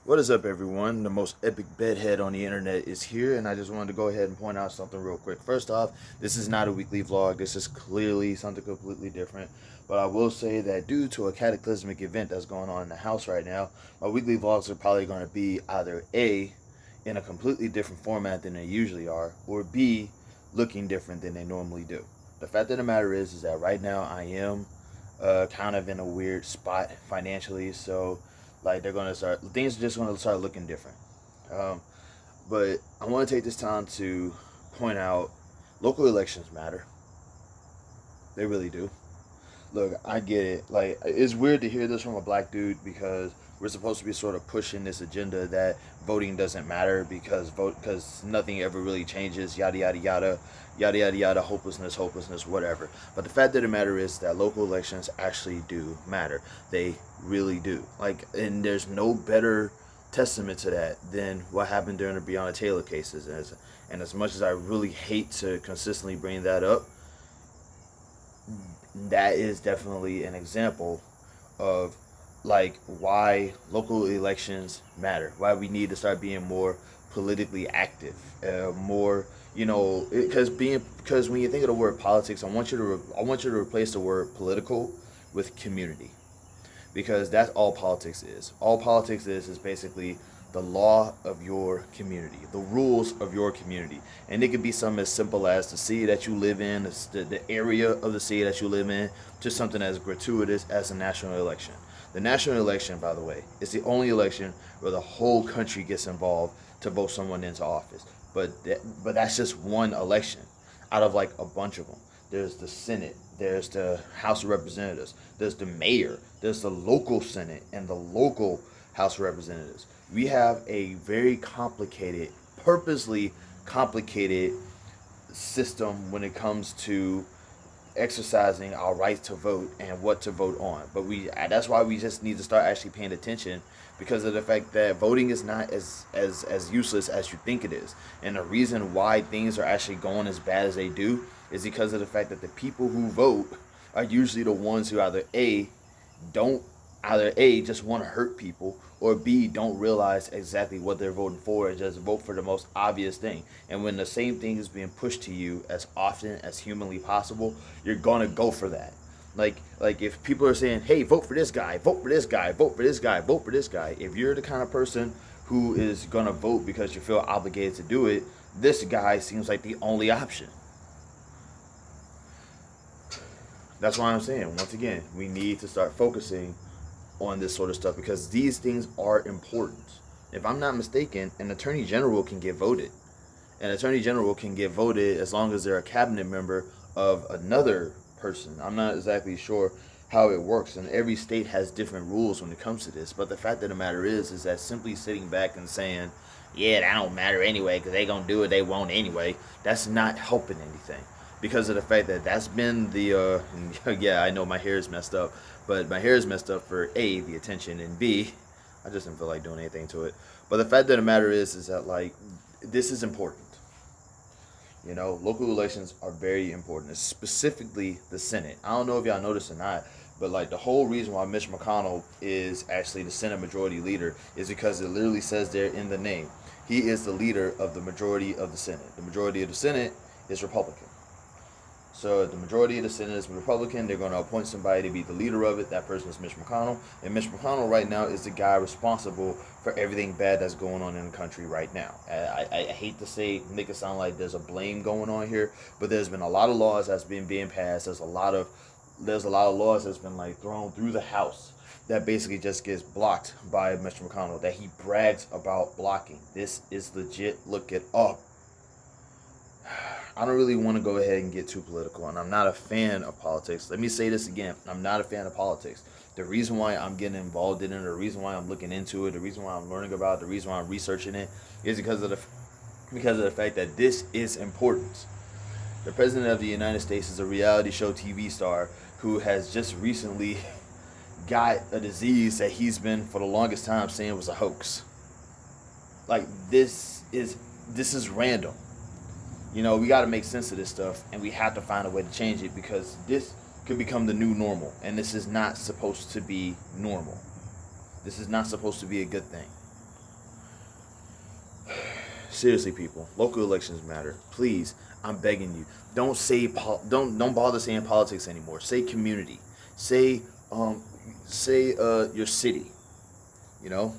What is up, everyone? The most epic bedhead on the internet is here, and I just wanted to go ahead and point out something real quick. First off, this is not a weekly vlog. This is clearly something completely different. But I will say that due to a cataclysmic event that's going on in the house right now, my weekly vlogs are probably going to be either A, in a completely different format than they usually are, or B, looking different than they normally do. The fact of the matter is that right now I am kind of in a weird spot financially, so like they're gonna start things are just gonna start looking different. Um, but I want to take this time to point out local elections matter. They really do. Look, I get it. Like, it's weird to hear this from a black dude because we're supposed to be sort of pushing this agenda that voting doesn't matter because nothing ever really changes. Yada yada yada, yada yada yada. Hopelessness, whatever. But the fact of the matter is that local elections actually do matter. They really do. Like, and there's no better testament to that than what happened during the Breonna Taylor cases. And as much as I really hate to consistently bring that up, that is definitely an example of like why local elections matter, why we need to start being more politically active, more, because when you think of the word politics, I want you to replace the word political with community, because that's all politics is. All politics is basically the law of your community, the rules of your community. And it could be something as simple as the city that you live in, the area of the city that you live in, to something as gratuitous as a national election. The national election, by the way, is the only election where the whole country gets involved to vote someone into office. But that's just one election out of like a bunch of them. There's the Senate, there's the House of Representatives, there's the mayor, there's the local Senate and the local House of Representatives. We have a very complicated, purposely complicated system when it comes to exercising our right to vote and what to vote on. But that's why we just need to start actually paying attention, because of the fact that voting is not as useless as you think it is. And the reason why things are actually going as bad as they do is because of the fact that the people who vote are usually the ones who don't either A, just want to hurt people, or B, don't realize exactly what they're voting for and just vote for the most obvious thing. And when the same thing is being pushed to you as often as humanly possible, you're gonna go for that. Like if people are saying, "Hey, vote for this guy, vote for this guy, vote for this guy, vote for this guy," if you're the kind of person who is gonna vote because you feel obligated to do it, this guy seems like the only option. That's why I'm saying, once again, we need to start focusing on this sort of stuff, because these things are important. If I'm not mistaken, an attorney general can get voted. An attorney general can get voted as long as they're a cabinet member of another person. I'm not exactly sure how it works, and every state has different rules when it comes to this. But the fact of the matter is that simply sitting back and saying, "Yeah, that don't matter anyway, because they gonna do what they want anyway," that's not helping anything, because of the fact that that's been the yeah, I know my hair is messed up, but my hair is messed up for A, the attention, and B, I just didn't feel like doing anything to it. But the fact of the matter is that like this is important. Local elections are very important, specifically the Senate. I don't know if y'all noticed or not, but like the whole reason why Mitch McConnell is actually the Senate Majority Leader is because it literally says there in the name. He is the leader of the majority of the Senate. The majority of the Senate is Republican. So the majority of the Senate is Republican. They're going to appoint somebody to be the leader of it. That person is Mitch McConnell. And Mitch McConnell right now is the guy responsible for everything bad that's going on in the country right now. I hate to make it sound like there's a blame going on here, but there's been a lot of laws that's been being passed. There's a lot of laws that's been like thrown through the House that basically just gets blocked by Mitch McConnell, that he brags about blocking. This is legit. Look it up. I don't really want to go ahead and get too political, and I'm not a fan of politics. Let me say this again. I'm not a fan of politics. The reason why I'm getting involved in it, the reason why I'm looking into it, the reason why I'm learning about it, the reason why I'm researching it is because of the fact that this is important. The President of the United States is a reality show TV star who has just recently got a disease that he's been for the longest time saying was a hoax. Like, this is random. We got to make sense of this stuff, and we have to find a way to change it, because this could become the new normal, and this is not supposed to be normal. This is not supposed to be a good thing. Seriously, people, local elections matter. Please, I'm begging you. Don't say don't bother saying politics anymore. Say community. Say um your city. You know,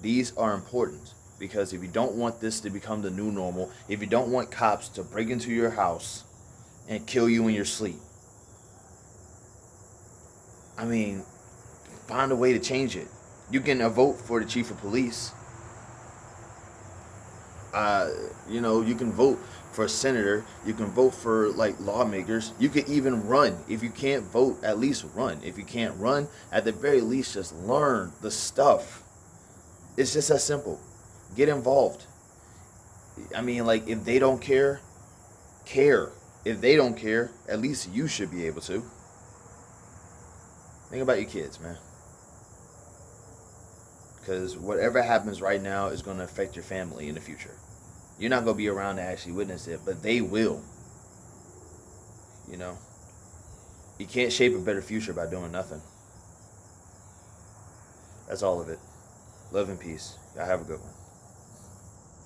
these are important because if you don't want this to become the new normal, if you don't want cops to break into your house and kill you in your sleep, I mean, find a way to change it. You can vote for the chief of police. uh, you can vote for a senator. You can vote for like lawmakers. You can even run. If you can't vote, at least run. If you can't run, at the very least, just learn the stuff. It's just that simple. Get involved. I mean, like, if they don't care, care. If they don't care, at least you should be able to. Think about your kids, man. Because whatever happens right now is going to affect your family in the future. You're not going to be around to actually witness it, but they will. You know, you can't shape a better future by doing nothing. That's all of it. Love and peace. Y'all have a good one.